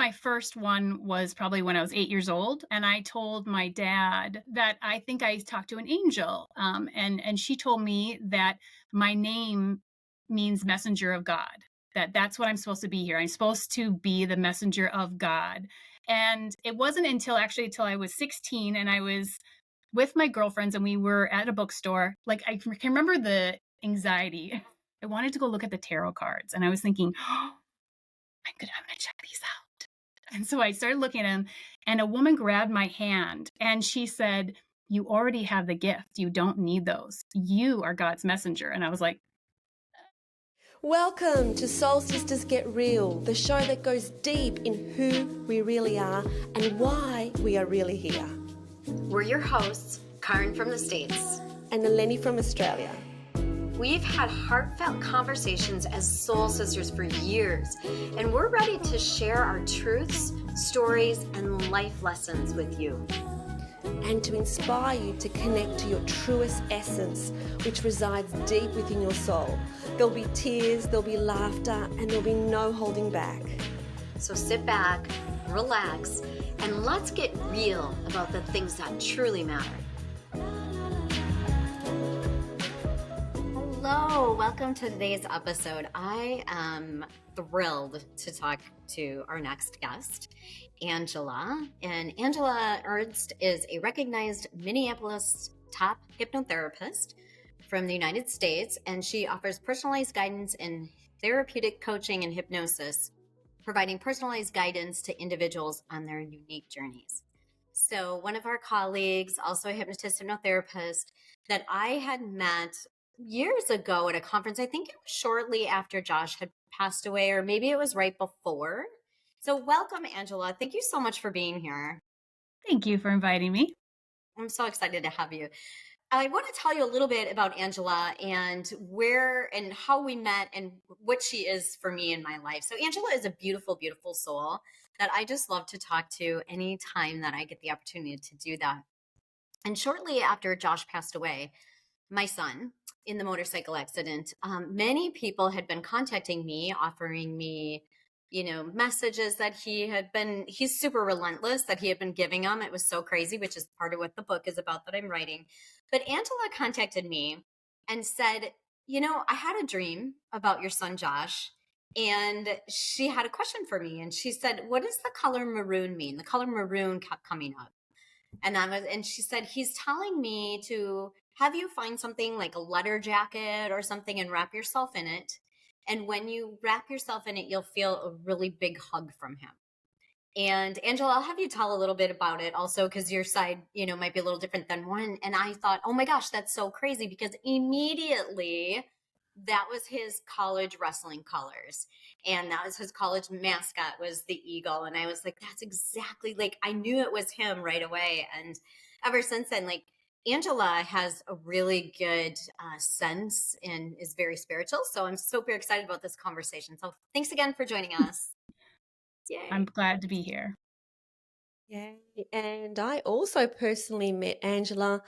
my first one was probably when I was 8 years old, and I told my dad that I think I talked to an angel, and she told me that my name means messenger of God, that's what I'm supposed to be here. I'm supposed to be the messenger of God. And it wasn't until I was 16 and I was with my girlfriends and we were at a bookstore. Like I can remember the anxiety. I wanted to go look at the tarot cards and I was thinking, oh, I'm gonna check these out. And so I started looking at them and a woman grabbed my hand and she said, you already have the gift. You don't need those. You are God's messenger. And I was like, welcome to Soul Sisters Get Real, the show that goes deep in who we really are and why we are really here. We're your hosts, Caryn from the States. And Eleni from Australia. We've had heartfelt conversations as soul sisters for years, and we're ready to share our truths, stories, and life lessons with you. And to inspire you to connect to your truest essence, which resides deep within your soul. There'll be tears, there'll be laughter, and there'll be no holding back. So sit back, relax, and let's get real about the things that truly matter. Hello, welcome to today's episode. I am thrilled to talk to our next guest, Angela. And Angela Ernst is a recognized Minneapolis top hypnotherapist from the United States, and she offers personalized guidance in therapeutic coaching and hypnosis, providing personalized guidance to individuals on their unique journeys. So one of our colleagues, also a hypnotist, hypnotherapist, that I had met years ago at a conference, I think it was shortly after Josh had passed away, or maybe it was right before. So welcome, Angela. Thank you so much for being here. thank you for inviting me. I'm so excited to have you. I want to tell you a little bit about Angela and where and how we met and what she is for me in my life. So Angela is a beautiful, beautiful soul that I just love to talk to anytime that I get the opportunity to do that. And shortly after Josh passed away, my son, in the motorcycle accident, many people had been contacting me, offering me, messages that he's super relentless, that he had been giving them. It was so crazy, which is part of what the book is about that I'm writing. But Angela contacted me and said, I had a dream about your son, Josh, and she had a question for me. And she said, what does the color maroon mean? The color maroon kept coming up. And she said, he's telling me to have you find something like a letter jacket or something and wrap yourself in it. And when you wrap yourself in it, you'll feel a really big hug from him. And Angela, I'll have you tell a little bit about it also, because your side, might be a little different than one. And I thought, oh my gosh, that's so crazy, because immediately that was his college wrestling colors. And that was his college mascot, was the eagle. And I was like, that's exactly, like, I knew it was him right away. And ever since then, like, Angela has a really good sense and is very spiritual. So I'm super excited about this conversation. So thanks again for joining us. Yay. I'm glad to be here. Yeah, and I also personally met Angela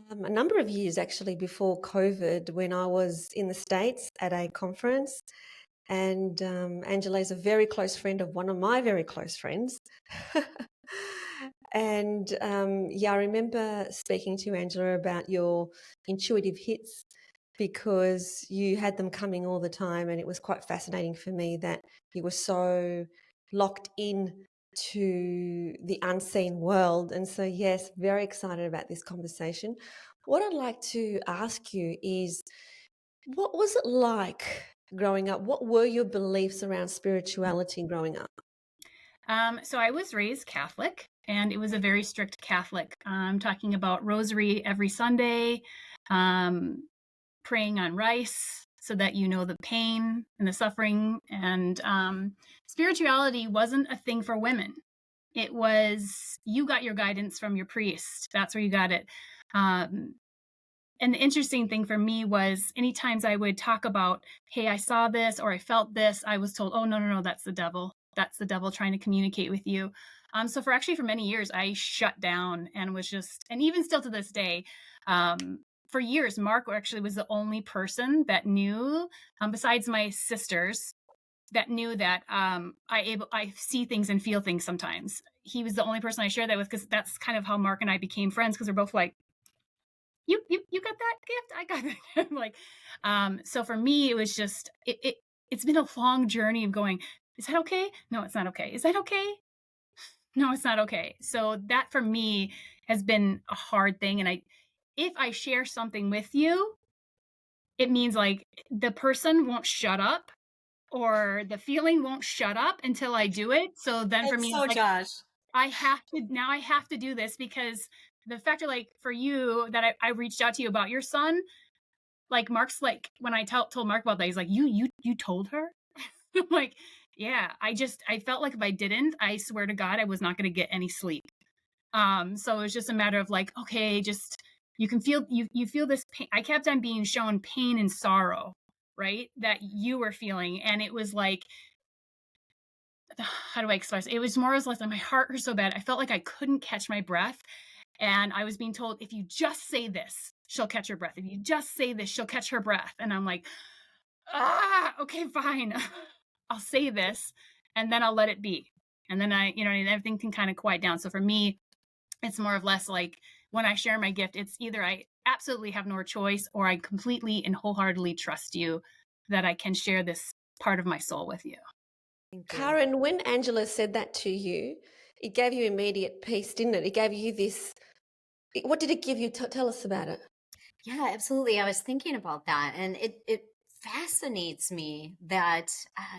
a number of years actually before COVID, when I was in the States at a conference. And Angela is a very close friend of one of my very close friends. And I remember speaking to Angela about your intuitive hits, because you had them coming all the time, and it was quite fascinating for me that you were so locked in to the unseen world. And so, yes, very excited about this conversation. What I'd like to ask you is, what was it like growing up? What were your beliefs around spirituality growing up? So I was raised Catholic, and it was a very strict Catholic. Talking about rosary every Sunday, praying on rice so that the pain and the suffering. And spirituality wasn't a thing for women. It was, you got your guidance from your priest. That's where you got it. And the interesting thing for me was, any times I would talk about, hey, I saw this or I felt this, I was told, oh, no, that's the devil. That's the devil trying to communicate with you. So for many years, I shut down and was just, and even still to this day, for years, Mark actually was the only person that knew, besides my sisters, that knew that I see things and feel things sometimes. He was the only person I shared that with, because that's kind of how Mark and I became friends, because we're both like, you got that gift, I got that. Like, so for me, it was just it's been a long journey of going, is that okay? No, it's not okay. Is that okay? No, it's not okay. So that for me has been a hard thing. And if I share something with you, it means like the person won't shut up, or the feeling won't shut up until I do it. So then for It's me, it's so like, Josh. I have to do this, because the factor, like for you, that I reached out to you about your son, like Mark's like, when I told Mark about that, he's like, you told her? I'm like, yeah, I felt like if I didn't, I swear to God, I was not going to get any sleep. So it was just a matter of like, okay, just, you can feel, you feel this pain. I kept on being shown pain and sorrow, right? That you were feeling. And it was like, how do I express it? It was more or less like my heart hurt so bad. I felt like I couldn't catch my breath. And I was being told, if you just say this, she'll catch her breath. If you just say this, she'll catch her breath. And I'm like, okay, fine. I'll say this, and then I'll let it be. And then everything can kind of quiet down. So for me, it's more or less like, when I share my gift, it's either I absolutely have no choice, or I completely and wholeheartedly trust you that I can share this part of my soul with you. Thank you. Caryn, when Angela said that to you, it gave you immediate peace, didn't it? It gave you this. What did it give you? Tell us about it. Yeah, absolutely. I was thinking about that, and it fascinates me that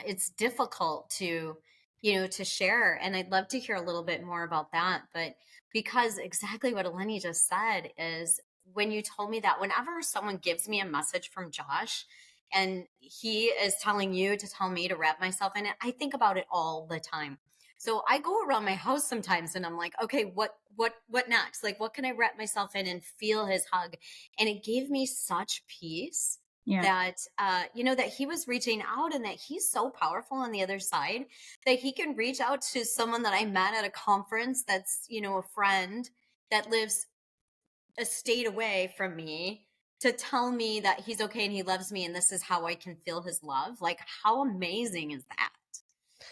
it's difficult to, to share. And I'd love to hear a little bit more about that. But because exactly what Eleni just said is, when you told me that, whenever someone gives me a message from Josh and he is telling you to tell me to wrap myself in it, I think about it all the time. So I go around my house sometimes and I'm like, okay, what next? Like, what can I wrap myself in and feel his hug? And it gave me such peace Yeah. that that he was reaching out, and that he's so powerful on the other side that he can reach out to someone that I met at a conference, that's a friend that lives a state away from me, to tell me that he's okay and he loves me, and this is how I can feel his love. Like, how amazing is that?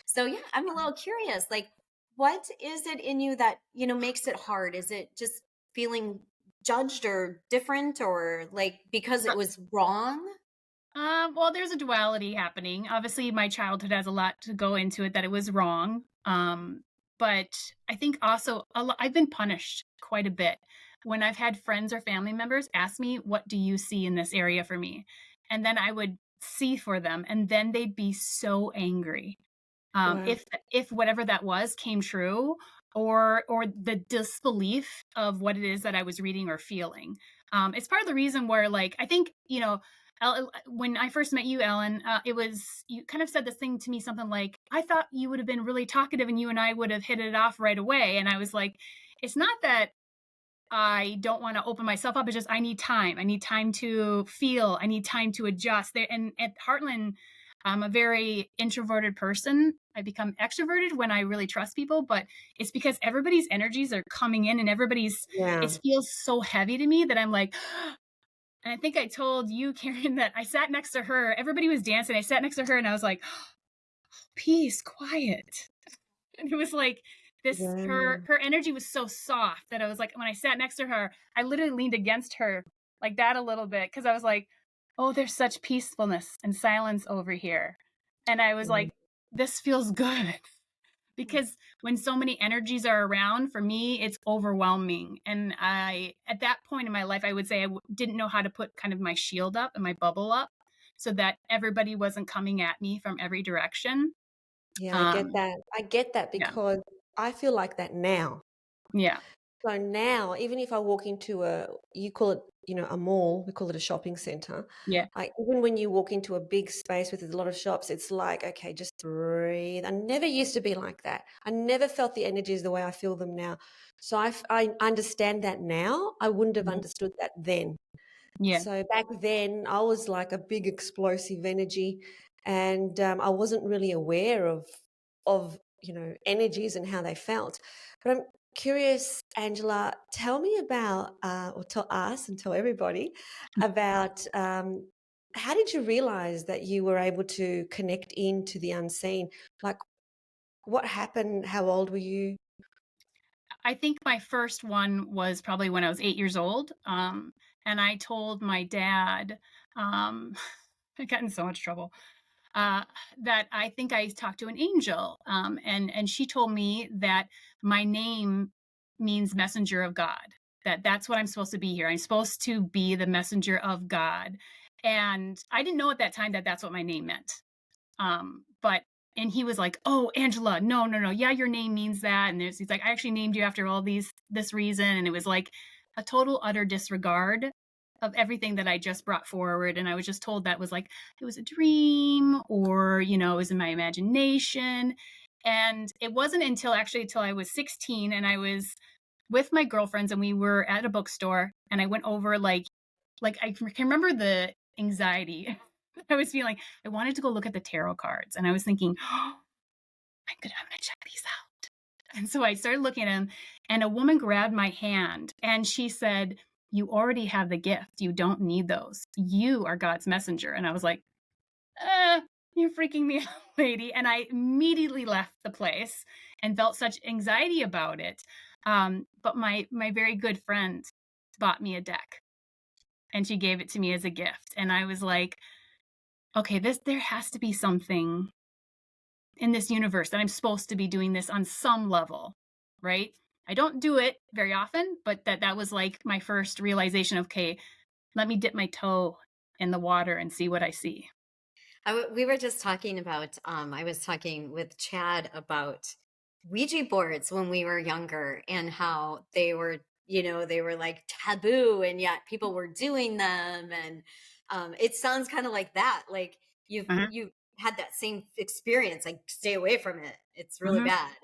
So yeah, I'm a little curious, like, what is it in you that, makes it hard? Is it just feeling judged or different, or like because it was wrong? Well, there's a duality happening. Obviously, my childhood has a lot to go into it, that it was wrong. But I think also I've been punished quite a bit when I've had friends or family members ask me, "What do you see in this area for me?" And then I would see for them, and then they'd be so angry. Wow. If whatever that was came true, or the disbelief of what it is that I was reading or feeling. It's part of the reason where, like, I think, when I first met you, Ellen, it was, you kind of said this thing to me, something like, I thought you would have been really talkative and you and I would have hit it off right away. And I was like, it's not that I don't want to open myself up. It's just I need time. I need time to feel. I need time to adjust. And at Heartland, I'm a very introverted person. I become extroverted when I really trust people, but it's because everybody's energies are coming in, and Yeah. it feels so heavy to me that I'm like, and I think I told you, Caryn, that I sat next to her. Everybody was dancing. I sat next to her and I was like, peace, quiet. And it was like this, Yeah. her energy was so soft that I was like, when I sat next to her, I literally leaned against her like that a little bit, because I was like, oh, there's such peacefulness and silence over here. And I was Mm. like, this feels good. Because when so many energies are around, for me, it's overwhelming. And at that point in my life, I would say didn't know how to put kind of my shield up and my bubble up, so that everybody wasn't coming at me from every direction. Yeah, I get Um, that. I get that yeah, because I feel like that now. yeah, So now, even if I walk into you call it, a mall, we call it a shopping center. yeah, Even when you walk into a big space with a lot of shops, it's like, okay, just breathe. I never used to be like that. I never felt the energies the way I feel them now. So I understand that now. I wouldn't have mhm, understood that then. yeah, So back then, I was like a big explosive energy, and I wasn't really aware of energies and how they felt. But I'm curious, Angela. Tell me about, or tell us and tell everybody about how did you realize that you were able to connect into the unseen? Like, what happened? How old were you? I think my first one was probably when I was 8 years old. And I told my dad, um, I got in so much trouble, uh, that I think I talked to an angel. And she told me that my name means messenger of God, that's what I'm supposed to be here. I'm supposed to be the messenger of God. And I didn't know at that time that that's what my name meant. But and he was like, "Oh, Angela, no, no, no. Yeah, your name means that." And he's like, "I actually named you after all this reason." And it was like a total utter disregard of everything that I just brought forward. And I was just told that was like it was a dream, or it was in my imagination. And it wasn't until I was 16 and I was with my girlfriends and we were at a bookstore and I went over like I can remember the anxiety I was feeling. I wanted to go look at the tarot cards and I was thinking, oh, I'm gonna check these out. And so I started looking at them and a woman grabbed my hand and she said, "You already have the gift. You don't need those. You are God's messenger." And I was like, you're freaking me out, lady. And I immediately left the place and felt such anxiety about it. But my very good friend bought me a deck and she gave it to me as a gift. And I was like, okay, there has to be something in this universe that I'm supposed to be doing this on some level, right? I don't do it very often, but that was like my first realization of, okay, let me dip my toe in the water and see what I see. We were just talking about, I was talking with Chad about Ouija boards when we were younger and how they were, they were like taboo and yet people were doing them. And it sounds kind of like that. Like Uh-huh. you had that same experience, like stay away from it. It's really Mhm. bad.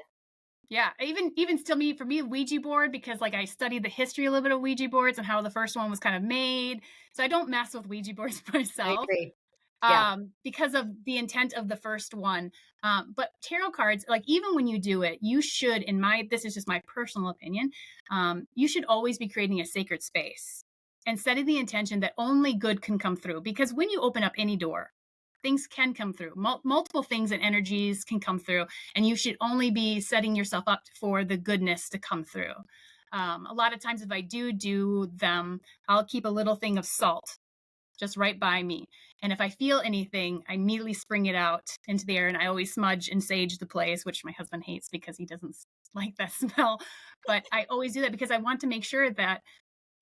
Yeah, even still for me, Ouija board, because like I studied the history a little bit of Ouija boards and how the first one was kind of made. So I don't mess with Ouija boards I myself. agree. Yeah. Because of the intent of the first one. But tarot cards, like even when you do it, you should, this is just my personal opinion, you should always be creating a sacred space and setting the intention that only good can come through. Because when you open up any door, things can come through. Multiple things and energies can come through, and you should only be setting yourself up for the goodness to come through. A lot of times, if I do them, I'll keep a little thing of salt just right by me. And if I feel anything, I immediately spring it out into the air. And I always smudge and sage the place, which my husband hates because he doesn't like that smell. But I always do that because I want to make sure that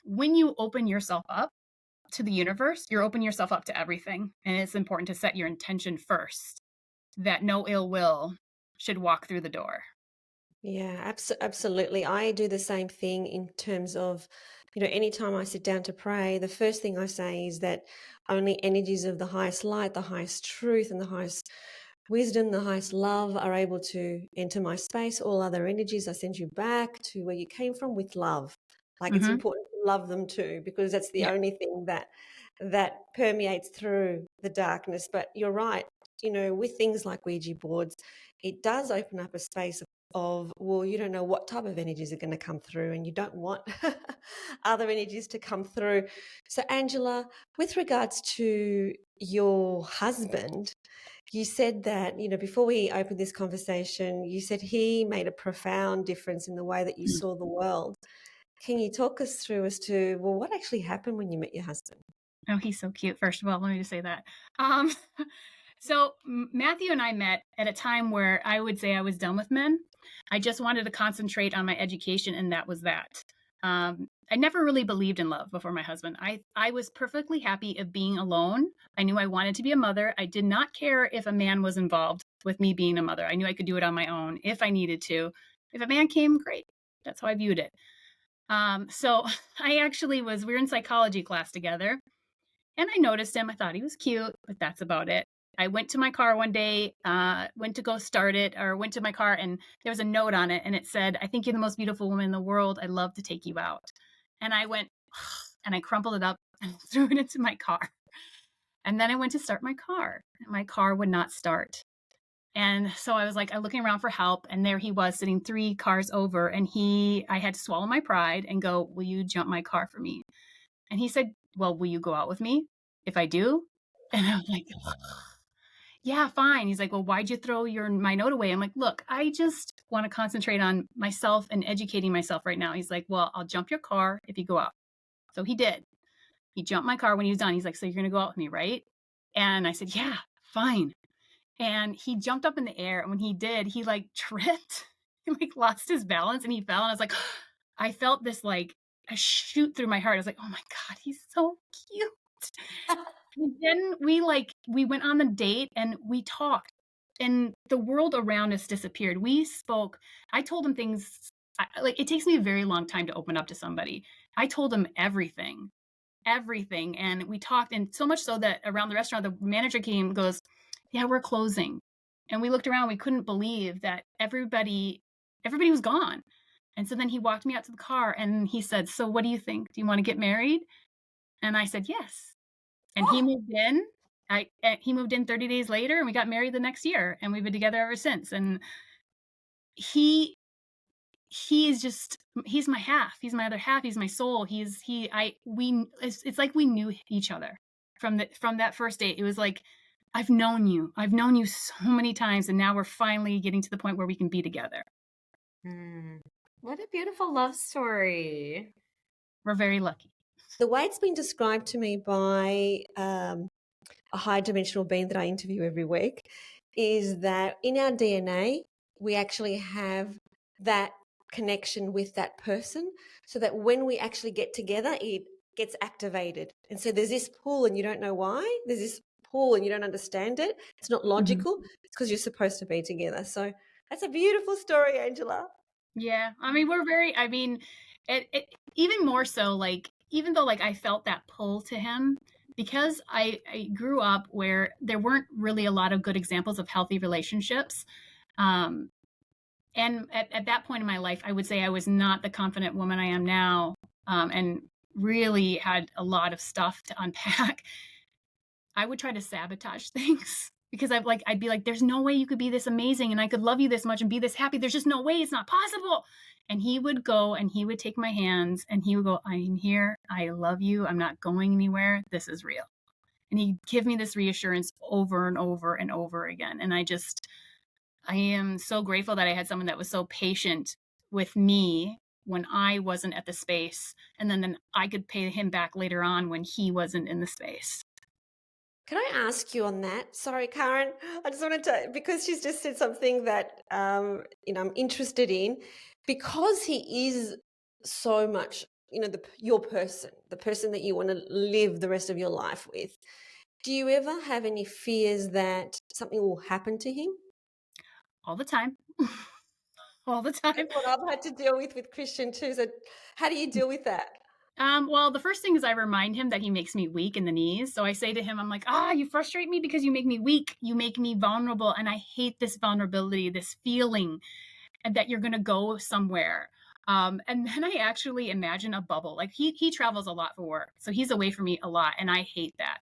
when you open yourself up to the universe, you're opening yourself up to everything. And it's important to set your intention first, that no ill will should walk through the door. Yeah, absolutely. I do the same thing in terms of, anytime I sit down to pray, the first thing I say is that only energies of the highest light, the highest truth, and the highest wisdom, the highest love are able to enter my space. All other energies, I send you back to where you came from with love. Like it's Mm-hmm. important to love them too, because that's the Yeah. only thing that permeates through the darkness. But you're right, with things like Ouija boards, it does open up a space of, well, you don't know what type of energies are going to come through and you don't want other energies to come through. So Angela, with regards to your husband, you said that, before we opened this conversation, you said he made a profound difference in the way that you saw the world. Can you talk us through as to, well, what actually happened when you met your husband? Oh, he's so cute. First of all, let me just say that. Um, so Matthew and I met at a time where I would say I was done with men. I just wanted to concentrate on my education, and that was that. I never really believed in love before my husband. I was perfectly happy of being alone. I knew I wanted to be a mother. I did not care if a man was involved with me being a mother. I knew I could do it on my own if I needed to. If a man came, great. That's how I viewed it. So we were in psychology class together and I noticed him. I thought he was cute, but that's about it. I went to my car one day, went to go start it, or went to my car, and there was a note on it, and it said, "I think you're the most beautiful woman in the world. I'd love to take you out." And I went, and I crumpled it up and threw it into my car. And then I went to start my car, and my car would not start. And so I was like, I'm looking around for help, and there he was sitting 3 cars over, and I had to swallow my pride and go, "Will you jump my car for me?" And he said, "Well, will you go out with me? If I do, And I was like, yeah, fine. He's like, well, why'd you throw my note away? I'm like, look, I just want to concentrate on myself and educating myself right now. He's like, well, I'll jump your car if you go out. So he did. He jumped my car when he was done. He's like, so you're going to go out with me, right? And I said, yeah, fine. And he jumped up in the air. And when he did, he like tripped. He like lost his balance and he fell. And I was like, I felt this like a shoot through my heart. I was like, oh my God, he's so cute. And then we went on the date and we talked and the world around us disappeared. We spoke. I told him things like it takes me a very long time to open up to somebody. I told him everything. Everything. And we talked, and so much so that around the restaurant, the manager came, goes, yeah, we're closing. And we looked around, we couldn't believe that everybody was gone. And so then he walked me out to the car and he said, so what do you think? Do you want to get married? And I said, yes. And he moved in. He moved in 30 days later and we got married the next year and we've been together ever since. And he is just, he's my half. He's my other half. He's my soul. It's like we knew each other from that first date. It was like, I've known you so many times. And now we're finally getting to the point where we can be together. What a beautiful love story. We're very lucky. The way it's been described to me by a high dimensional being that I interview every week is that in our DNA, we actually have that connection with that person so that when we actually get together, it gets activated. And so there's this pull and you don't know why. There's this pull and you don't understand it. It's not logical. It's because you're supposed to be together. So that's a beautiful story, Angela. Yeah. I mean, it even more so, like, even though like I felt that pull to him, because I grew up where there weren't really a lot of good examples of healthy relationships. And at that point in my life, I would say I was not the confident woman I am now, and really had a lot of stuff to unpack. I would try to sabotage things because I'd be like, there's no way you could be this amazing and I could love you this much and be this happy. There's just no way. It's not possible. And he would go and he would take my hands and he would go, I'm here. I love you. I'm not going anywhere. This is real. And he'd give me this reassurance over and over and over again. And I am so grateful that I had someone that was so patient with me when I wasn't at the space. And then I could pay him back later on when he wasn't in the space. Can I ask you on that? Sorry, Caryn. I just wanted to, because she's just said something that I'm interested in. Because he is so much, your person, the person that you want to live the rest of your life with. Do you ever have any fears that something will happen to him? All the time. All the time. That's what I've had to deal with Christian too. So how do you deal with that? Well, the first thing is I remind him that he makes me weak in the knees. So I say to him, I'm like, you frustrate me because you make me weak. You make me vulnerable. And I hate this vulnerability, this feeling and that you're going to go somewhere. And then I actually imagine a bubble. Like he travels a lot for work. So he's away from me a lot. And I hate that.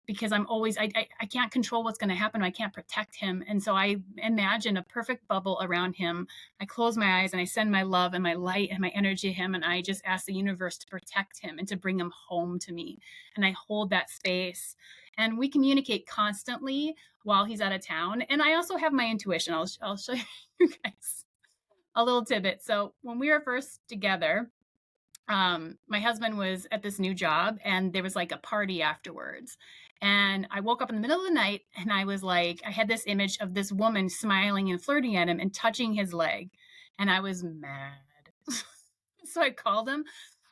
Because I'm always, I can't control what's going to happen. I can't protect him. And so I imagine a perfect bubble around him. I close my eyes and I send my love and my light and my energy to him. And I just ask the universe to protect him and to bring him home to me. And I hold that space and we communicate constantly while he's out of town. And I also have my intuition. I'll show you guys a little tidbit. So when we were first together, my husband was at this new job and there was like a party afterwards. And I woke up in the middle of the night and I was like, I had this image of this woman smiling and flirting at him and touching his leg. And I was mad. So I called him.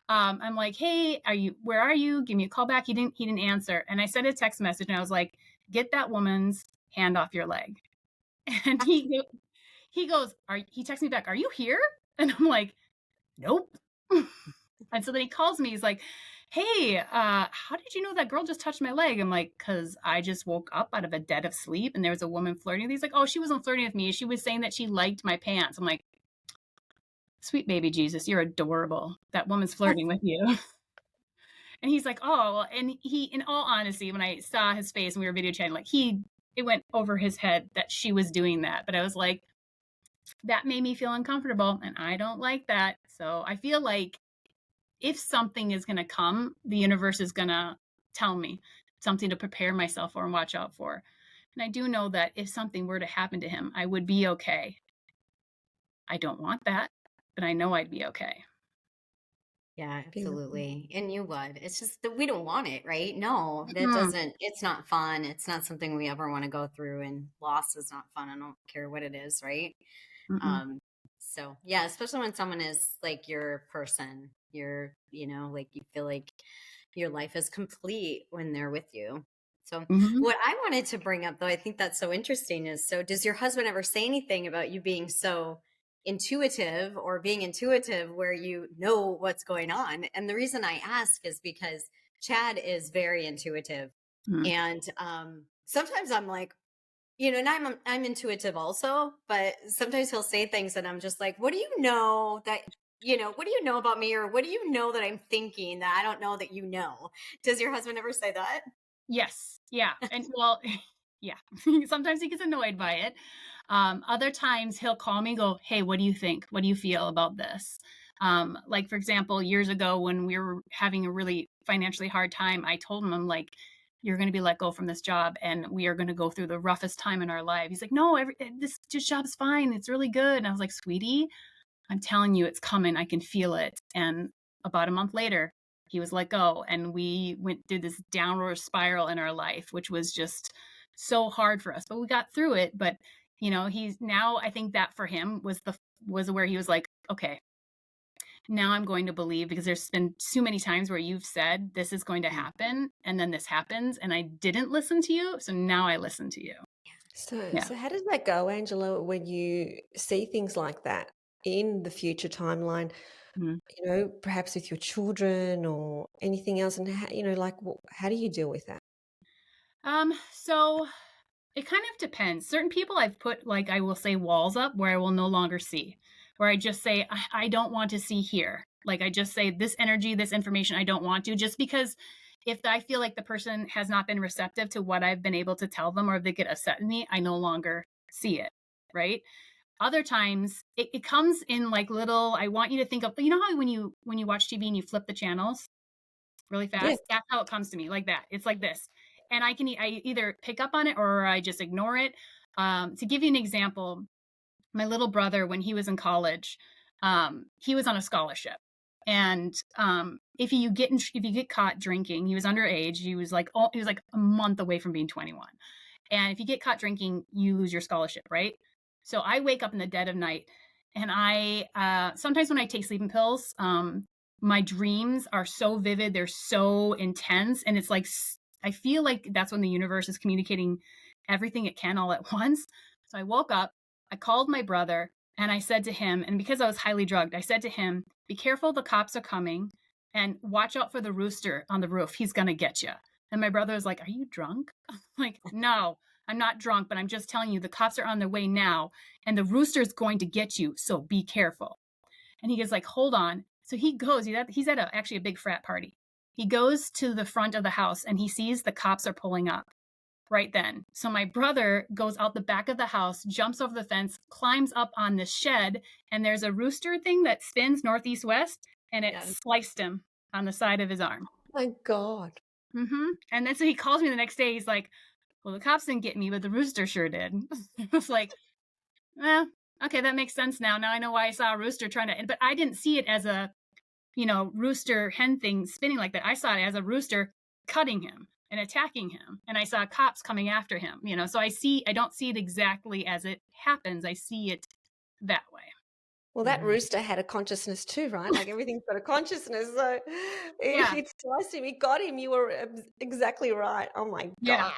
I'm like, hey, where are you? Give me a call back. He didn't answer. And I sent a text message and I was like, get that woman's hand off your leg. And he goes, he texts me back, are you here? And I'm like, nope. And so then he calls me. He's like, hey, how did you know that girl just touched my leg? I'm like, because I just woke up out of a dead of sleep and there was a woman flirting. He's like, oh, she wasn't flirting with me. She was saying that she liked my pants. I'm like, sweet baby Jesus, you're adorable. That woman's flirting with you. And he's like, oh, and he, in all honesty, when I saw his face and we were video chatting, like it went over his head that she was doing that. But I was like, that made me feel uncomfortable and I don't like that. So I feel like if something is going to come, the universe is going to tell me. something to prepare myself for and watch out for. And I do know that if something were to happen to him, I would be okay. I don't want that, but I know I'd be okay. Yeah, Beautiful. absolutely. And you would. It's just that we don't want it, right? No, that Mm, doesn't, it's not fun. It's not something we ever want to go through. And loss is not fun. I don't care what it is, right? mm-mm, Um, so yeah, especially when someone is like your person, like you feel like your life is complete when they're with you. So mhm. what I wanted to bring up though, I think that's so interesting is, so does your husband ever say anything about you being so intuitive or being intuitive where you know what's going on? And the reason I ask is because Chad is very intuitive. Mm. And sometimes I'm like, and I'm intuitive also, but sometimes he'll say things and I'm just like, what do you know that, what do you know about me, or what do you know that I'm thinking that I don't know that you know? Does your husband ever say that? Yes. Yeah. And well, yeah. Sometimes he gets annoyed by it. Other times he'll call me and go, "Hey, what do you think? What do you feel about this?" Like for example, years ago when we were having a really financially hard time, I told him, I'm like, "You're going to be let go from this job, and we are going to go through the roughest time in our life." He's like, "No, this job's fine. It's really good." And I was like, "Sweetie, I'm telling you, it's coming. I can feel it." And about a month later, he was let go, and we went through this downward spiral in our life, which was just so hard for us. But we got through it. But he's now. I think that for him was where he was like, okay, now I'm going to believe, because there's been too many times where you've said this is going to Mm. happen, and then this happens, and I didn't listen to you. So now I listen to you. So, Yeah. so how does that go, Angela, when you see things like that in the future timeline, Mhm. perhaps with your children or anything else? And how, like, how do you deal with that? So it kind of depends. Certain people I've put, like, I will say walls up where I will no longer see, where I just say, I don't want to see here. Like, I just say this energy, this information, I don't want to, just because if I feel like the person has not been receptive to what I've been able to tell them, or if they get upset at me, I no longer see it. Right. Other times it comes in like little, I want you to think of, how when you watch TV and you flip the channels really Yes. fast. That's how it comes to me, like that. It's like this. And I either pick up on it or I just ignore it. To give you an example, my little brother, when he was in college, he was on a scholarship. And if you get caught drinking, he was underage. He was like a month away from being 21. And if you get caught drinking, you lose your scholarship, right? So I wake up in the dead of night, and I sometimes when I take sleeping pills, my dreams are so vivid, they're so intense, and it's like I feel like that's when the universe is communicating everything it can all at once. So I woke up, I called my brother, and I said to him, and because I was highly drugged, I said to him, "Be careful, the cops are coming, and watch out for the rooster on the roof. He's gonna get you." And my brother was like, "Are you drunk?" I'm like, "No, I'm not drunk, but I'm just telling you the cops are on their way now, and the rooster's going to get you, so be careful." And he goes like, "Hold on." So he goes, he's at actually a big frat party. He goes to the front of the house and he sees the cops are pulling up right then. So my brother goes out the back of the house, jumps over the fence, climbs up on the shed, and there's a rooster thing that spins northeast west, and it Yeah. sliced him on the side of his arm. My God. And then so he calls me the next day. He's like, "Well, the cops didn't get me, but the rooster sure did." I was like, "Well, okay, that makes sense now. Now I know why I saw a rooster trying to," but I didn't see it as a, rooster hen thing spinning like that. I saw it as a rooster cutting him and attacking him. And I saw cops coming after him, so I don't see it exactly as it happens. I see it that way. Well, that Mhm. rooster had a consciousness too, right? Like everything's got a consciousness. So Yeah. it sliced him. It got him. You were exactly right. Oh my Yeah. God.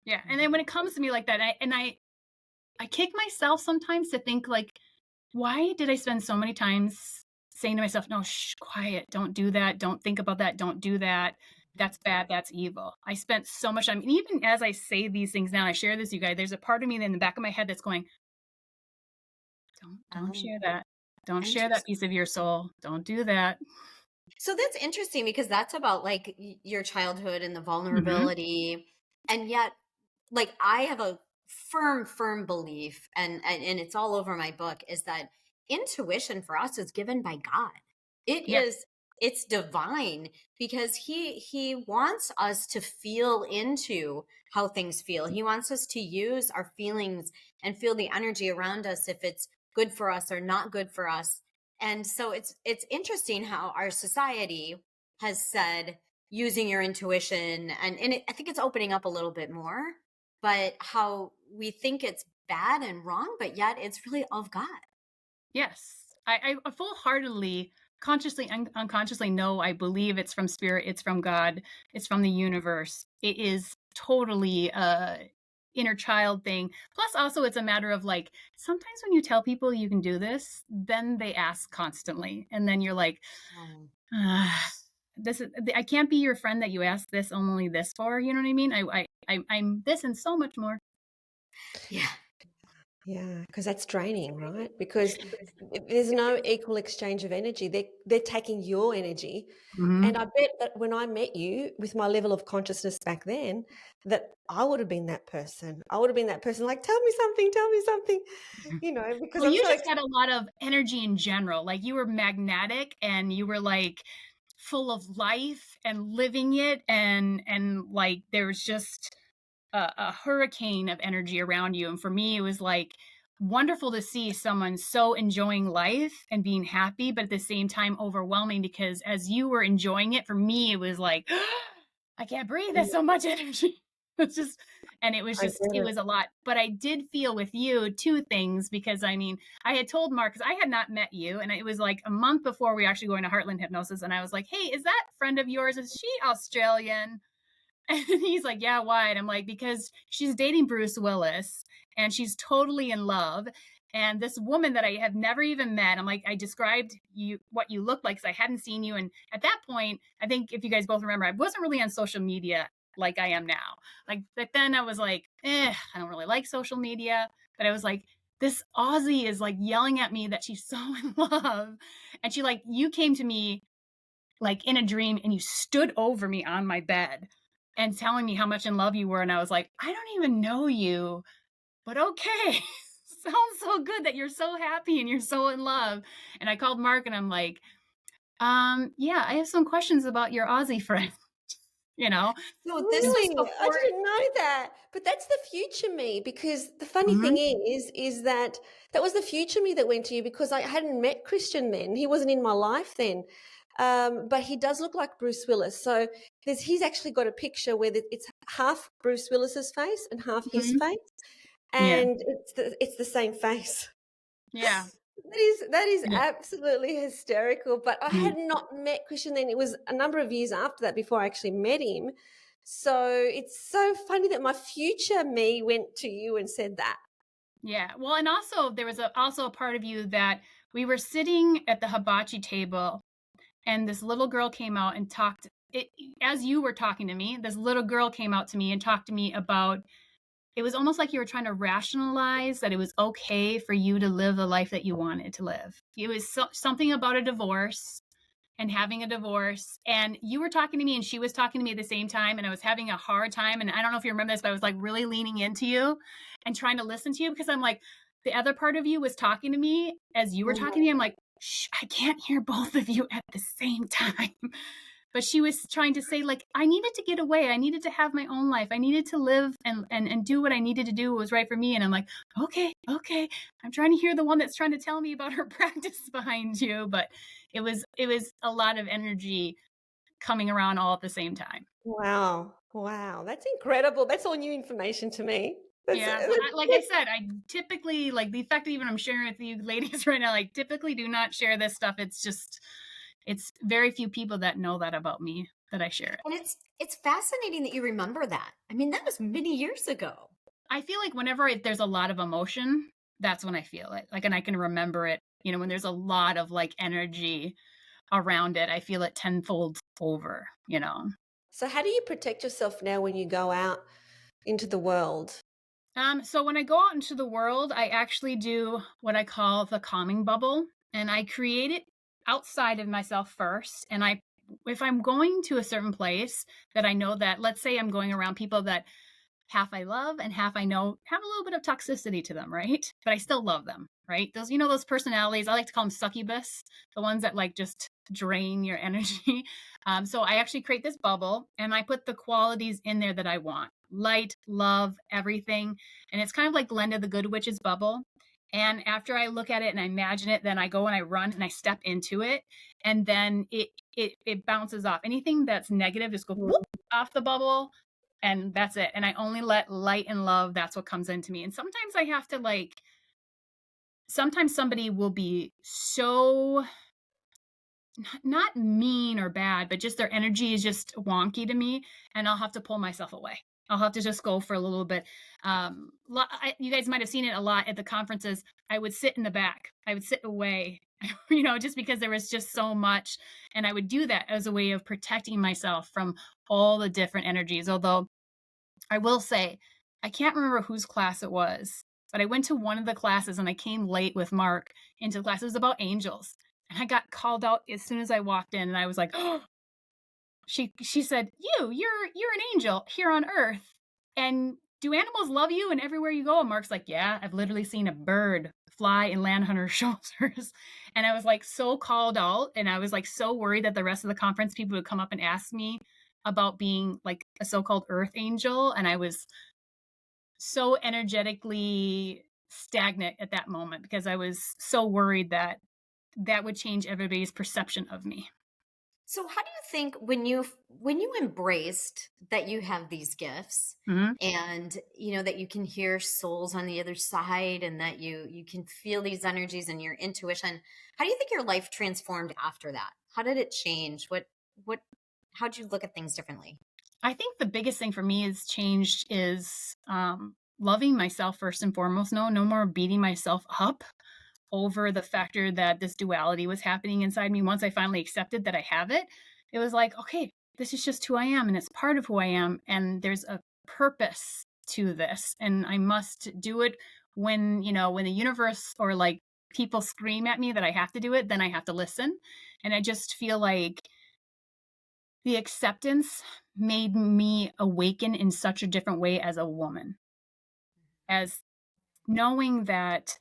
Yeah. And then when it comes to me like that, I kick myself sometimes to think like, why did I spend so many times saying to myself, no, shh, quiet, don't do that, don't think about that, don't do that. That's bad, that's evil. I spent so much time, and even as I say these things now, I share this, you guys, there's a part of me in the back of my head that's going, don't Oh, share that. Don't share that interesting. piece of your soul. Don't do that. So that's interesting because that's about like your childhood and the Mm-hmm. vulnerability. And yet, like, I have a firm belief, and it's all over my book, is that intuition for us is given by God. It Yes. is it's divine, because he wants us to feel into how things feel. He wants us to use our feelings and feel the energy around us, if it's good for us or not good for us. And so it's interesting how our society has said using your intuition, I think it's opening up a little bit more, but how we think it's bad and wrong, but yet it's really of God. Yes. I full-heartedly, consciously and unconsciously know I believe it's from spirit, it's from God, it's from the universe. It is totally a inner child thing. Plus, also, it's a matter of like, sometimes when you tell people you can do this, then they ask constantly. And then you're like, Oh, this is, I can't be your friend that you ask this, only this for, you know what I mean? I'm this and so much more. yeah. Yeah, because that's draining, right? Because there's no equal exchange of energy. They're taking your energy. Mhm. And I bet that when I met you with my level of consciousness back then, that I would have been that person. I would have been that person like, tell me something, because Well, I'm you so just had a lot of energy in general. Like you were magnetic and you were like full of life and living it, and like there was just a hurricane of energy around you. And for me, it was like wonderful to see someone so enjoying life and being happy, but at the same time overwhelming, because as you were enjoying it, for me, it was like, I can't breathe. There's so much energy. It's just, and it was I just, get it it. was a lot. But I did feel with you two things, because I mean, I had told Mark, because I had not met you, and it was like a month before we actually going to Heartland Hypnosis. And I was like, hey, is that friend of yours? Is she Australian? And he's like, yeah, why? And I'm like, because she's dating Bruce Willis and she's totally in love. And this woman that I have never even met, I'm like, I described you what you looked like because I hadn't seen you. And at that point, I think if you guys both remember, I wasn't really on social media like I am now. Like back then I was like, I don't really like social media. But I was like, this Aussie is like yelling at me that she's so in love. And she like, you came to me like in a dream and you stood over me on my bed and telling me how much in love you were. And I was like, I don't even know you, but okay. Sounds so good that you're so happy and you're so in love. And I called Mark and I'm like, yeah, I have some questions about your Aussie friend, you know? So this was Really? I before. didn't know that. But that's the future me, because the funny Mm-hmm. thing is that that was the future me that went to you, because I hadn't met Christian then. He wasn't in my life then. But he does look like Bruce Willis. So he's actually got a picture where it's half Bruce Willis's face and half his Mm-hmm. face, Yeah. and it's the same face. Yeah. That is Yeah. absolutely hysterical. But I had not met Christian then. It was a number of years after that before I actually met him. So it's so funny that my future me went to you and said that. Yeah. Well, and also there was also a part of you that we were sitting at the hibachi table and this little girl came out and talked it, as you were talking to me, this little girl came out to me and talked to me about, it was almost like you were trying to rationalize that it was okay for you to live the life that you wanted to live. It was something about a divorce and having a divorce. And you were talking to me and she was talking to me at the same time. And I was having a hard time. And I don't know if you remember this, but I was like really leaning into you and trying to listen to you, because I'm like, the other part of you was talking to me as you were talking to me. I'm like, shh, I can't hear both of you at the same time. But she was trying to say, like, I needed to get away. I needed to have my own life. I needed to live and do what I needed to do, what was right for me. And I'm like, okay. I'm trying to hear the one that's trying to tell me about her practice behind you. But it was a lot of energy coming around all at the same time. Wow. That's incredible. That's all new information to me. That's, Yeah. So like I said, I typically, like the fact that even I'm sharing with you ladies right now, like typically do not share this stuff. It's very few people that know that about me, that I share it. And it's fascinating that you remember that. I mean, that was many years ago. I feel like whenever there's a lot of emotion, that's when I feel it. Like, and I can remember it, when there's a lot of like energy around it, I feel it tenfold over. So how do you protect yourself now when you go out into the world? So when I go out into the world, I actually do what I call the calming bubble, and I create it outside of myself first. And if I'm going to a certain place that I know that, let's say I'm going around people that half I love and half I know have a little bit of toxicity to them, right? But I still love them, right? Those personalities, I like to call them succubus, the ones that like just drain your energy. So I actually create this bubble and I put the qualities in there that I want: light, love, everything. And it's kind of like Glenda the Good Witch's bubble. And after I look at it and I imagine it, then I go and I run and I step into it. And then it bounces off. Anything that's negative just go whoop off the bubble. And that's it. And I only let light and love, that's what comes into me. And sometimes I have to like, sometimes somebody will be so not mean or bad, but just their energy is just wonky to me, and I'll have to pull myself away. I'll have to just go for a little bit. You guys might have seen it a lot at the conferences. I would sit in the back. I would sit away, just because there was just so much. And I would do that as a way of protecting myself from all the different energies. Although I will say, I can't remember whose class it was, but I went to one of the classes and I came late with Mark into the class. It was about angels. And I got called out as soon as I walked in, and I was like, oh, she said, you're an angel here on earth. And do animals love you? And everywhere you go? And Mark's like, yeah, I've literally seen a bird fly and land on her shoulders. And I was like so called out. And I was like so worried that the rest of the conference people would come up and ask me about being like a so-called earth angel. And I was so energetically stagnant at that moment because I was so worried that that would change everybody's perception of me. So how do you think when you embraced that you have these gifts, Mm-hmm. and that you can hear souls on the other side, and that you can feel these energies and your intuition, how do you think your life transformed after that? How did it change? How did you look at things differently? I think the biggest thing for me is changed is loving myself first and foremost. No more beating myself up over the factor that this duality was happening inside me. Once I finally accepted that I have it, it was like, okay, this is just who I am and it's part of who I am. And there's a purpose to this. And I must do it when the universe or like people scream at me that I have to do it, then I have to listen. And I just feel like the acceptance made me awaken in such a different way as a woman, as knowing that,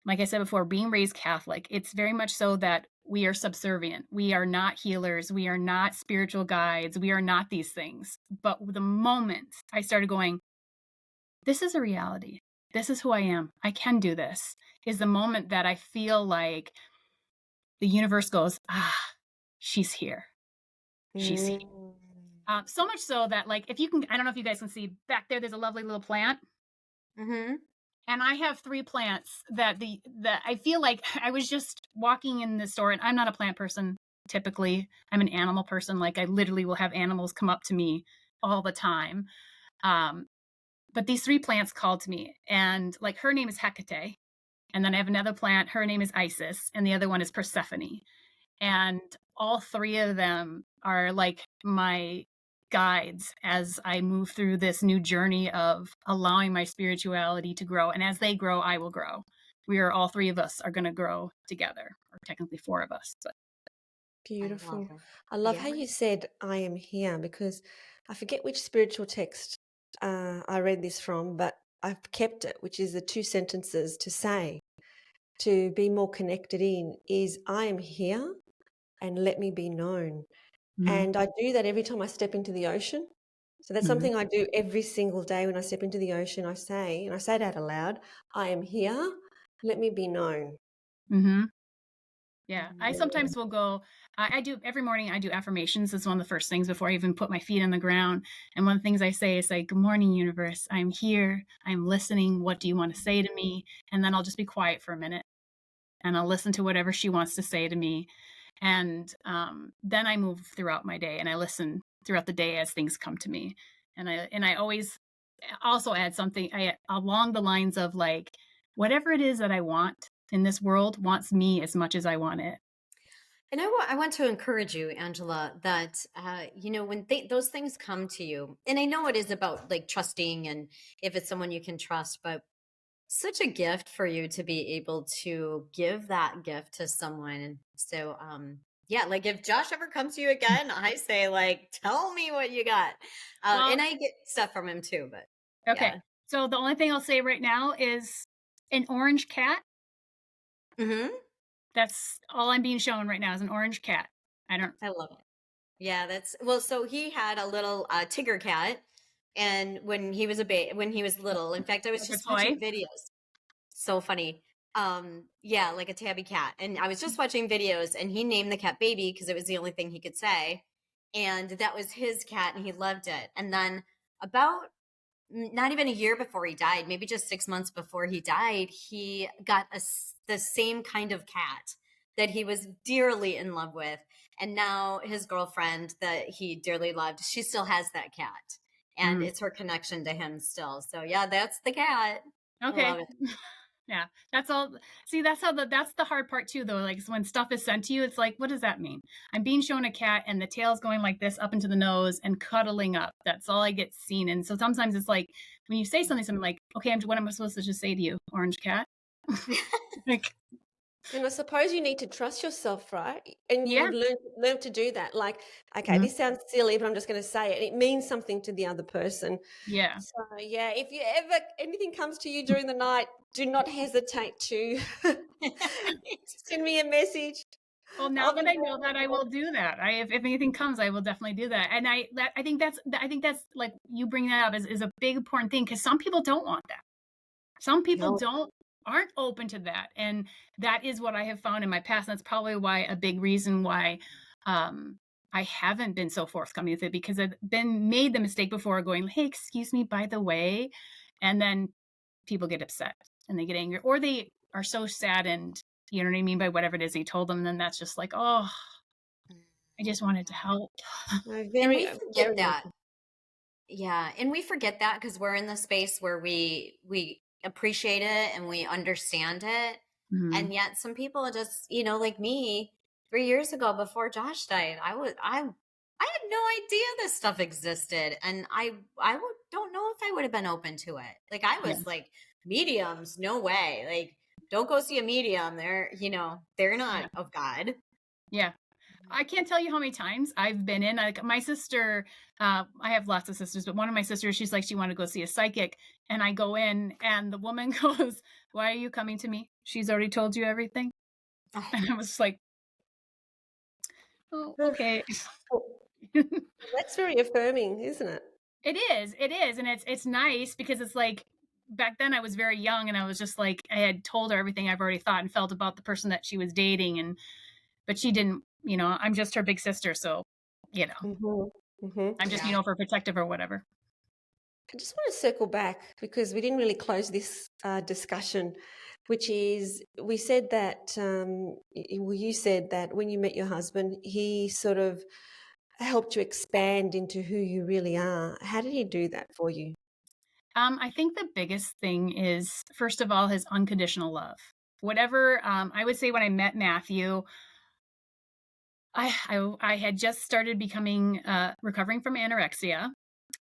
like I said before, being raised Catholic, it's very much so that we are subservient. We are not healers. We are not spiritual guides. We are not these things. But the moment I started going, this is a reality. This is who I am. I can do this, is the moment that I feel like the universe goes, she's here. She's here. So much so that, like, if you can, I don't know if you guys can see back there, there's a lovely little plant. Mm-hmm. And I have 3 plants that I feel like I was just walking in the store, and I'm not a plant person typically. I'm an animal person. Like I literally will have animals come up to me all the time. But these 3 plants called to me, and like her name is Hecate. And then I have another plant. Her name is Isis. And the other one is Persephone. And all 3 of them are like my guides as I move through this new journey of allowing my spirituality to grow. And as they grow, I will grow. All 3 of us are going to grow together, or technically 4 of us. But Beautiful. I love how you said, I am here, because I forget which spiritual text I read this from, but I've kept it, which is the 2 sentences to say, to be more connected in, is I am here and let me be known. mm-hmm. And I do that every time I step into the ocean. So that's something I do every single day when I step into the ocean. I say it out aloud, I am here, let me be known. Mm-hmm. Yeah, I sometimes will go, I do every morning, I do affirmations. It's one of the first things before I even put my feet on the ground. And one of the things I say is like, good morning, universe. I'm here. I'm listening. What do you want to say to me? And then I'll just be quiet for a minute and I'll listen to whatever she wants to say to me. And then I move throughout my day and I listen throughout the day as things come to me. And I always also add something along the lines of like, whatever it is that I want in this world wants me as much as I want it. And I want to encourage you, Angela, that, when those things come to you, and I know it is about like trusting, and if it's someone you can trust, but such a gift for you to be able to give that gift to someone. And so, like if Josh ever comes to you again, I say like, tell me what you got. And I get stuff from him too, but. Okay. Yeah. So the only thing I'll say right now is an orange cat. Mm-hmm. That's all I'm being shown right now is an orange cat. I don't. I love it. Yeah, that's well. So he had a little Tigger cat, and when he was when he was little. In fact, I was Like a just toy. watching videos. So funny. Yeah, like a tabby cat. And I was just watching videos, and he named the cat Baby because it was the only thing he could say, and that was his cat, and he loved it. And then about not even a year before he died, maybe just 6 months before he died, he got the same kind of cat that he was dearly in love with. And now his girlfriend that he dearly loved, she still has that cat. And Mm. it's her connection to him still. So yeah, that's the cat. I Okay. love it. Yeah, that's all. See, that's the hard part too, though. Like when stuff is sent to you, it's like, what does that mean? I'm being shown a cat, and the tail's going like this up into the nose and cuddling up. That's all I get seen. And so sometimes it's like when you say something like, okay, what am I supposed to just say to you, orange cat? Like, And I suppose you need to trust yourself, right? And yeah, you've learned to do that. Like, okay, Mhm. this sounds silly, but I'm just going to say it. It means something to the other person. Yeah. So yeah, if you ever anything comes to you during the night, do not hesitate to send me a message. Well, now I'll that be I know that, I will do that. If anything comes, I will definitely do that. And I think that's like you bring that up is a big important thing because some people don't want that. Some people no. aren't open to that, and that is what I have found in my past. And that's probably why a big reason why I haven't been so forthcoming with it because I've been made the mistake before going, hey, excuse me, by the way, and then people get upset and they get angry or they are so saddened, you know what I mean, by whatever it is he told them. And then that's just like, oh, I just wanted to help. No, And very, we forget very that. welcome. Yeah, and we forget that because we're in the space where we appreciate it and we understand it. Mhm. And yet some people just, like me, 3 years ago before Josh died, I had no idea this stuff existed. And don't know if I would have been open to it. Like I Yeah. was like, mediums, no way. Like, don't go see a medium. They're Yeah. not of God. Yeah. I can't tell you how many times I've been in. Like my sister, I have lots of sisters, but one of my sisters, she's like, she wanted to go see a psychic. And I go in, and the woman goes, why are you coming to me? She's already told you everything. Oh, And I was like, oh, okay. Well, that's very affirming, isn't it? It is. And it's nice because it's like, back then I was very young and I was just like, I had told her everything I've already thought and felt about the person that she was dating. But she didn't, I'm just her big sister. So, you know, Mm-hmm. Mm-hmm. I'm just, yeah. for protective or whatever. I just want to circle back because we didn't really close this discussion, which is we said that you said that when you met your husband, he sort of helped you expand into who you really are. How did he do that for you? I think the biggest thing is, first of all, his unconditional love. Whatever, I would say when I met Matthew, I had just started becoming recovering from anorexia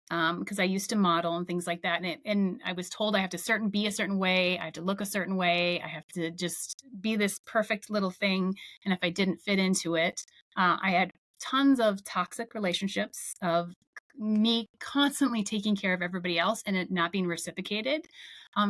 because I used to model and things like that, and I was told I have to be a certain way, I have to look a certain way, I have to just be this perfect little thing, and if I didn't fit into it, I had tons of toxic relationships of me constantly taking care of everybody else and it not being reciprocated.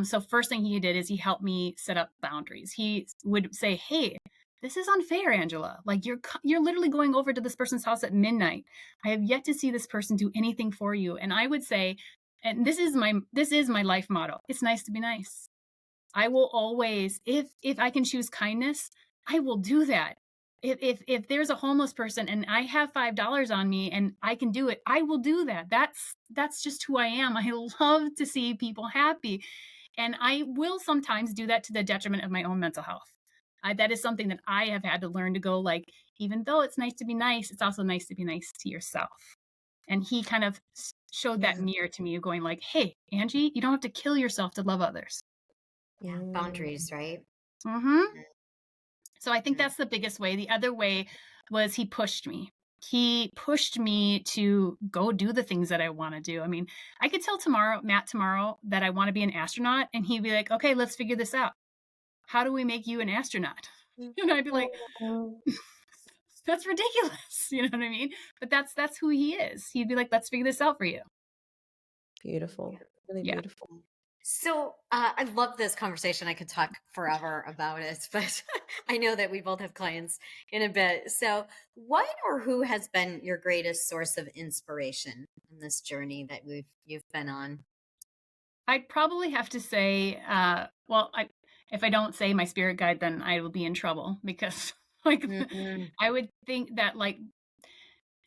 So first thing he did is he helped me set up boundaries. He would say, hey, this is unfair, Angela. Like you're literally going over to this person's house at midnight. I have yet to see this person do anything for you. And I would say, and this is my life motto. It's nice to be nice. I will always, if I can choose kindness, I will do that. If there's a homeless person and I have $5 on me and I can do it, I will do that. That's just who I am. I love to see people happy. And I will sometimes do that to the detriment of my own mental health. That is something that I have had to learn to go like, even though it's nice to be nice, it's also nice to be nice to yourself. And he kind of showed that Yeah. mirror to me going like, hey, Angie, you don't have to kill yourself to love others. Yeah. Mm. Boundaries, right? Mm-hmm. So I think Mhm. that's the biggest way. The other way was he pushed me. He pushed me to go do the things that I want to do. I mean, I could tell Matt tomorrow that I want to be an astronaut, and he'd be like, okay, let's figure this out. How do we make you an astronaut? And I'd be like, Oh, that's ridiculous. You know what I mean? But that's who he is. He'd be like, let's figure this out for you. beautiful, really Yeah. beautiful. So I love this conversation. I could talk forever about it, but I know that we both have clients in a bit. So, what or who has been your greatest source of inspiration in this journey that you've been on? I'd probably have to say, if I don't say my spirit guide, then I will be in trouble because, like, Hmm. I would think that, like,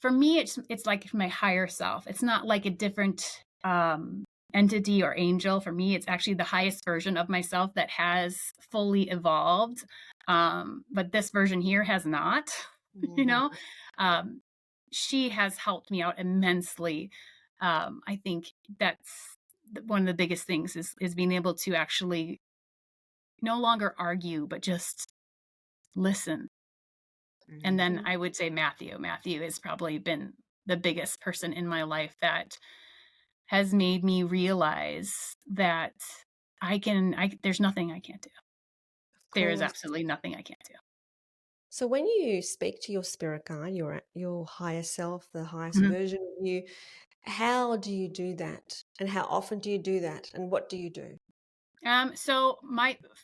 for me, it's like my higher self. It's not like a different entity or angel. For me, it's actually the highest version of myself that has fully evolved. But this version here has not. You know, Hmm. um, she has helped me out immensely. I think that's one of the biggest things is being able to actually no longer argue, but just listen. And then Hmm. I would say Matthew. Matthew has probably been the biggest person in my life that has made me realize that there's nothing I can't do. Of There is course. absolutely nothing I can't do. So when you speak to your spirit guide, your higher self, the highest Mhm. version of you, how do you do that? And how often do you do that? And what do you do? So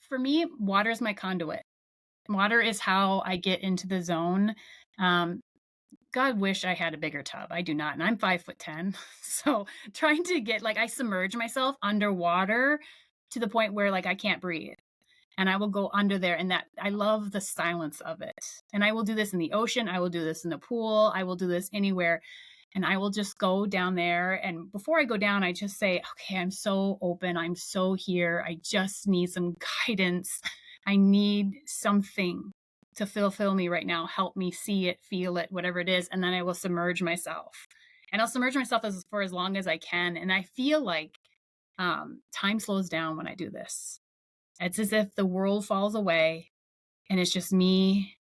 for me, water is my conduit. Water is how I get into the zone. Um, God wish I had a bigger tub. I do not, and I'm 5'10". So trying to get I submerge myself underwater to the point where I can't breathe. And I will go under there, and that I love the silence of it. And I will do this in the ocean, I will do this in the pool, I will do this anywhere. And I will just go down there. And before I go down, I just say, okay, I'm so open. I'm so here. I just need some guidance. I need something to fulfill me right now. Help me see it, feel it, whatever it is. And then I will submerge myself. And I'll submerge myself for as long as I can. And I feel like time slows down when I do this. It's as if the world falls away and it's just me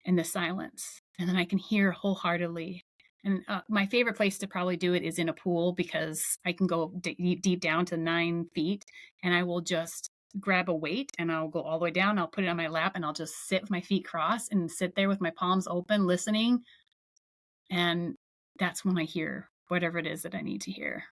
and the silence. And then I can hear wholeheartedly. And my favorite place to probably do it is in a pool because I can go deep down to 9 feet, and I will just grab a weight and I'll go all the way down. I'll put it on my lap and I'll just sit with my feet crossed and sit there with my palms open, listening. And that's when I hear whatever it is that I need to hear.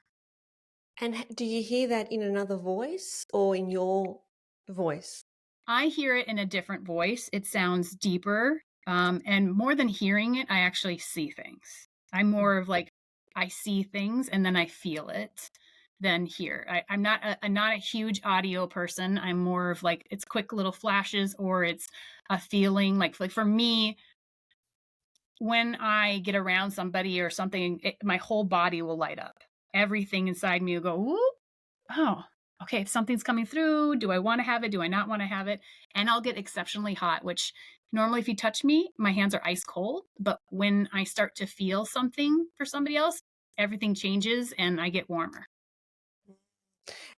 And do you hear that in another voice or in your voice? I hear it in a different voice. It sounds deeper. And more than hearing it, I actually see things. I'm more of I see things and then I feel it than hear. I'm not a huge audio person. I'm more of it's quick little flashes or it's a feeling. Like for me, when I get around somebody or something, my whole body will light up. Everything inside me will go, whoop, oh, okay, if something's coming through, do I want to have it? Do I not want to have it? And I'll get exceptionally hot, which normally if you touch me, my hands are ice cold. But when I start to feel something for somebody else, everything changes and I get warmer.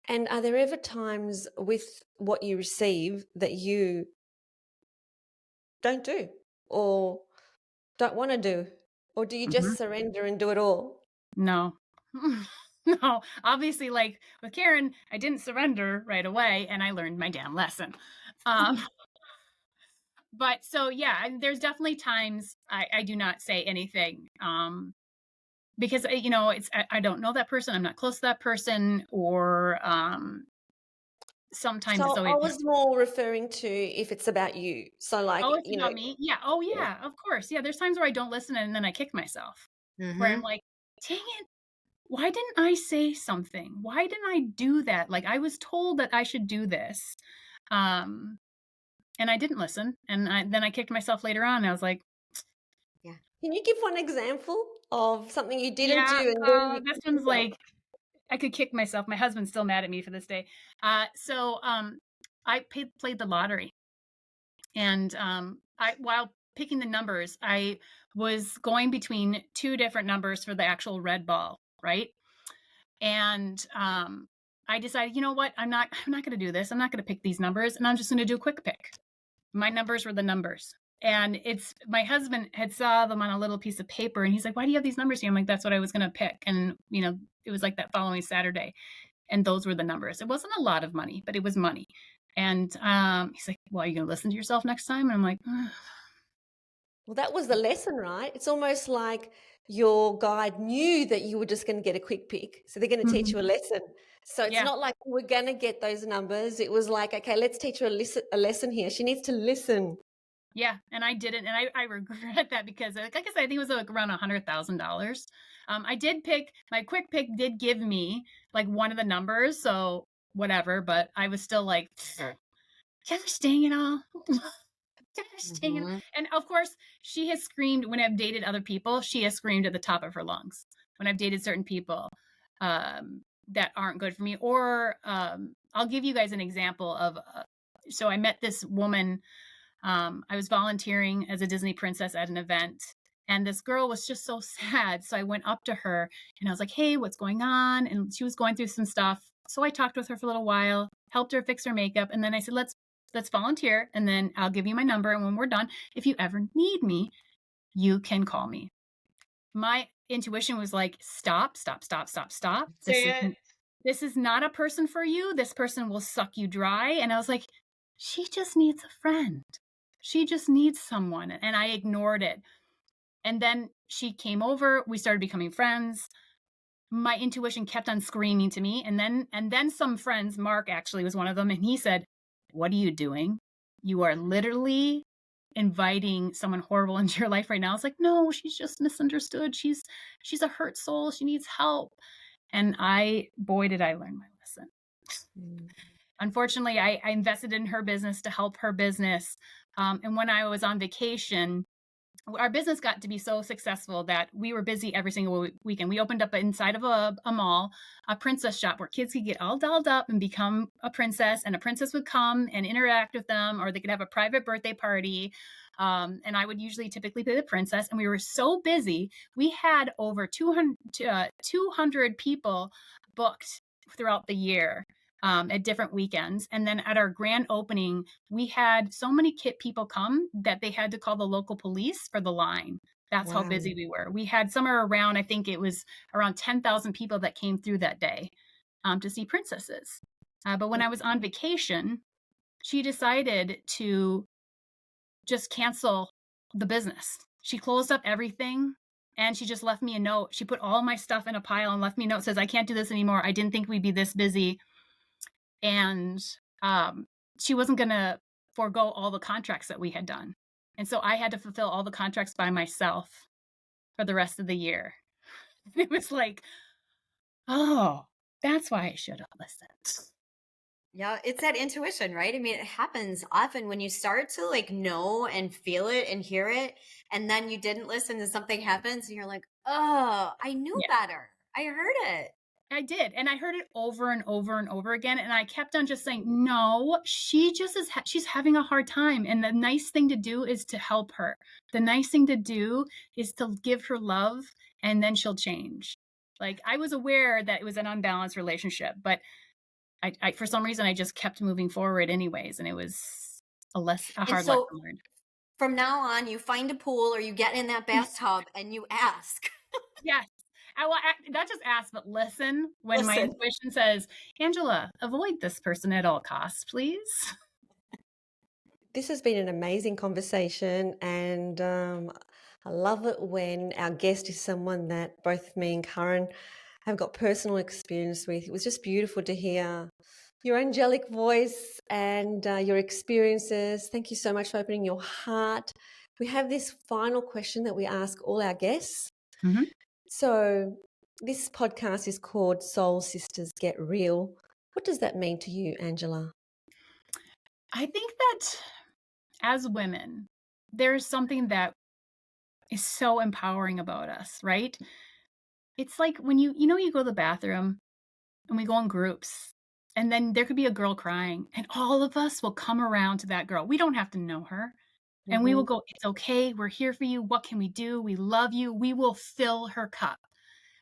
And are there ever times with what you receive that you don't do or don't want to do? Or do you Mhm. just surrender and do it all? No. No, obviously, with Caryn, I didn't surrender right away and I learned my damn lesson. Um, but so, yeah, there's definitely times I do not say anything. Because I don't know that person, I'm not close to that person, or sometimes So it's I always was more referring to if it's about you. So like, oh, it's about me. Yeah. Oh, yeah, of course. Yeah, there's times where I don't listen and then I kick myself, where I'm Hmm. like, dang it, why didn't I say something? Why didn't I do that? Like, I was told that I should do this, um and I didn't listen, and then I kicked myself later on, and I was like, Yeah. can you give one example of something you didn't do yeah, and then you this kicked one's yourself? I could kick myself. My husband's still mad at me for this day. I played the lottery. And while picking the numbers, I was going between two different numbers for the actual red ball, right? And I decided, you know what? I'm not going to do this. I'm not going to pick these numbers, and I'm just going to do a quick pick. My numbers were the numbers. And it's my husband had saw them on a little piece of paper, and he's like, "Why do you have these numbers here?" I'm like, "That's what I was going to pick." And it was like that following Saturday, and those were the numbers. It wasn't a lot of money, but it was money. And he's like, "Well, are you going to listen to yourself next time?" And I'm like, Well, that was the lesson, right? It's almost like your guide knew that you were just going to get a quick pick. So they're going to teach you a lesson. So it's Yeah. not like we're going to get those numbers. It was like, okay, let's teach her a lesson here. She needs to listen. Yeah, and I didn't, and I regret that because, like I said, I think it was like around $100,000. I did pick my quick pick did give me like one of the numbers, so whatever. But I was still like, can I staying it all? Can I staying it? Mhm. And of course, she has screamed when I've dated other people. She has screamed at the top of her lungs when I've dated certain people that aren't good for me. Or I'll give you guys an example of. So I met this woman. I was volunteering as a Disney princess at an event, and this girl was just so sad. So I went up to her and I was like, "Hey, what's going on?" And she was going through some stuff. So I talked with her for a little while, helped her fix her makeup, and then I said, "Let's volunteer, and then I'll give you my number. And when we're done, if you ever need me, you can call me." My intuition was like, "Stop, stop, stop, stop, stop. This is not a person for you. This person will suck you dry." And I was like, "She just needs a friend. She just needs someone." And I ignored it. And then she came over, we started becoming friends. My intuition kept on screaming to me. And then some friends, Mark actually was one of them, and he said, "What are you doing? You are literally inviting someone horrible into your life right now." It's like, "No, she's just misunderstood. She's a hurt soul. She needs help." And boy, did I learn my lesson. Unfortunately, I invested in her business to help her business. And when I was on vacation, our business got to be so successful that we were busy every single weekend. We opened up inside of a mall, a princess shop where kids could get all dolled up and become a princess, and a princess would come and interact with them, or they could have a private birthday party. And I would typically play the princess. And we were so busy. We had over 200 people booked throughout the year. At different weekends. And then at our grand opening, we had so many people come that they had to call the local police for the line. That's how busy we were. We had somewhere around, I think it was around 10,000 people that came through that day to see princesses. But when I was on vacation, she decided to just cancel the business. She closed up everything. And she just left me a note. She put all my stuff in a pile and left me a note that says, "I can't do this anymore. I didn't think we'd be this busy." And she wasn't going to forego all the contracts that we had done. And so I had to fulfill all the contracts by myself for the rest of the year. It was like, oh, that's why I should have listened. Yeah, it's that intuition, right? I mean, it happens often when you start to like know and feel it and hear it, and then you didn't listen and something happens and you're like, "Oh, I knew Yeah. better. I heard it." I did. And I heard it over and over and over again. And I kept on just saying, "No, she just she's having a hard time. And the nice thing to do is to help her. The nice thing to do is to give her love, and then she'll change." Like, I was aware that it was an unbalanced relationship, but I for some reason, I just kept moving forward anyways. And it was a And hard lesson so learned. from now on, you find a pool or you get in that bathtub and you ask. Yes. I will not just ask, but listen when my Listen. intuition says, "Angela, avoid this person at all costs, please." This has been an amazing conversation, and I love it when our guest is someone that both me and Caryn have got personal experience with. It was just beautiful to hear your angelic voice and your experiences. Thank you so much for opening your heart. We have this final question that we ask all our guests. Mm-hmm. So, this podcast is called Soul Sisters Get Real. What does that mean to you, Angela? I think that as women, there's something that is so empowering about us, right? It's like when you go to the bathroom and we go in groups, and then there could be a girl crying, and all of us will come around to that girl. We don't have to know her. And we will go, "It's okay. We're here for you. What can we do? We love you." We will fill her cup.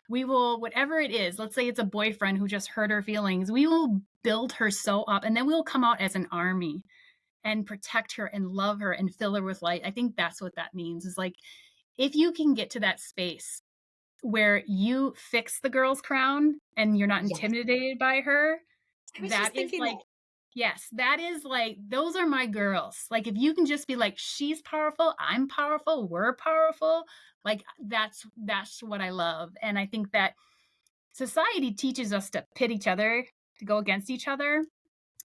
We will, whatever it is, let's say it's a boyfriend who just hurt her feelings, we will build her so up, and then we'll come out as an army and protect her and love her and fill her with light. I think that's what that means, is like, if you can get to that space where you fix the girl's crown and you're not Yes. intimidated by her, I was that just is thinking like, that. Yes, that is like, those are my girls. Like, if you can just be like, she's powerful, I'm powerful, we're powerful, like that's what I love. And I think that society teaches us to pit each other, to go against each other,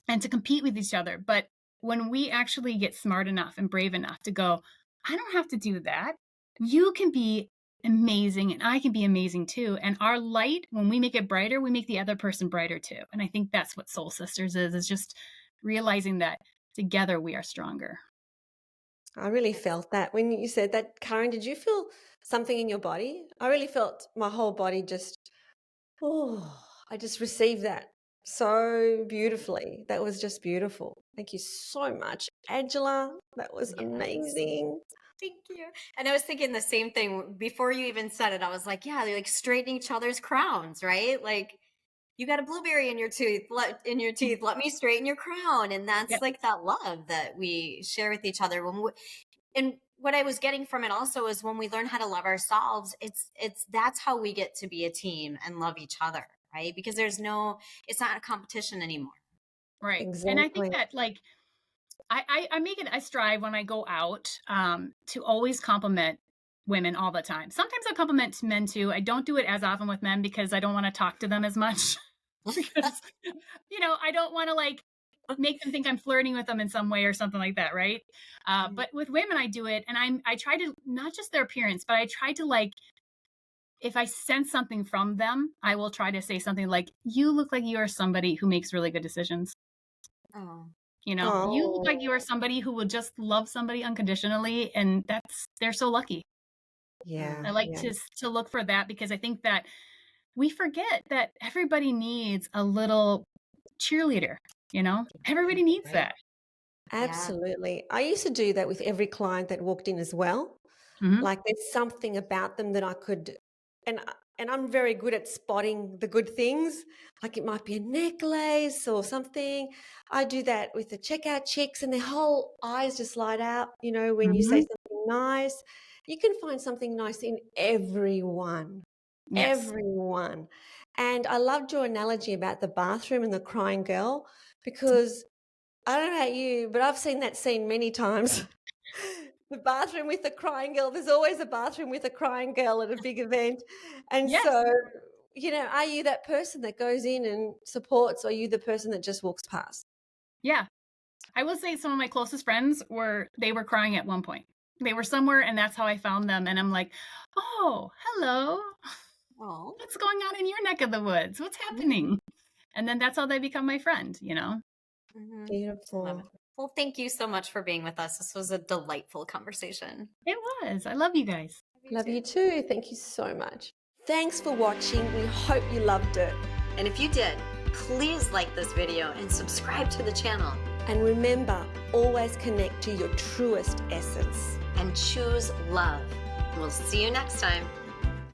and to compete with each other. But when we actually get smart enough and brave enough to go, I don't have to do that. You can be amazing and I can be amazing too. And our light, when we make it brighter, we make the other person brighter too. And I think that's what Soul Sisters is just realizing that together we are stronger. I really felt that when you said that. Caryn, did you feel something in your body? I really felt my whole body just, I just received that so beautifully. That was just beautiful. Thank you so much, Angela. That was Yes. amazing. Thank you. And I was thinking the same thing before you even said it. I was like, yeah, they're like straightening each other's crowns, right? Like, you got a blueberry in your tooth, let me straighten your crown. And that's Yep. like that love that we share with each other. And what I was getting from it also is when we learn how to love ourselves, that's how we get to be a team and love each other, right? Because it's not a competition anymore. Right. Exactly. And I think that like, I strive when I go out to always compliment women all the time. Sometimes I compliment men too. I don't do it as often with men because I don't want to talk to them as much because, I don't want to like make them think I'm flirting with them in some way or something like that. Right. But with women, I do it. And I try to, not just their appearance, but I try to like, if I sense something from them, I will try to say something like, you look like you are somebody who makes really good decisions. Oh, You look Oh, like you are somebody who will just love somebody unconditionally, and they're so lucky. yeah, I like yeah. to look for that because I think that we forget that everybody needs a little cheerleader, Everybody needs Right. that. yeah. Absolutely. I used to do that with every client that walked in as well. Mhm. Like there's something about them that I could, and I'm very good at spotting the good things. Like it might be a necklace or something. I do that with the checkout chicks, and their whole eyes just light out. When you say Mhm. something nice, you can find something nice in everyone, Yes. everyone. And I loved your analogy about the bathroom and the crying girl because I don't know about you, but I've seen that scene many times. The bathroom with the crying girl. There's always a bathroom with a crying girl at a big event. And Yes. so, are you that person that goes in and supports, or are you the person that just walks past? Yeah. I will say some of my closest friends they were crying at one point. They were somewhere and that's how I found them and I'm like, "Oh, hello. Oh. What's going on in your neck of the woods? What's happening?" And then that's how they become my friend. Mm-hmm. Love it. Beautiful. Well, thank you so much for being with us. This was a delightful conversation. It was. I love you guys. Love Love you you too. Thank you so much. Thanks for watching. We hope you loved it. And if you did, please like this video and subscribe to the channel. And remember, always connect to your truest essence. And choose love. We'll see you next time.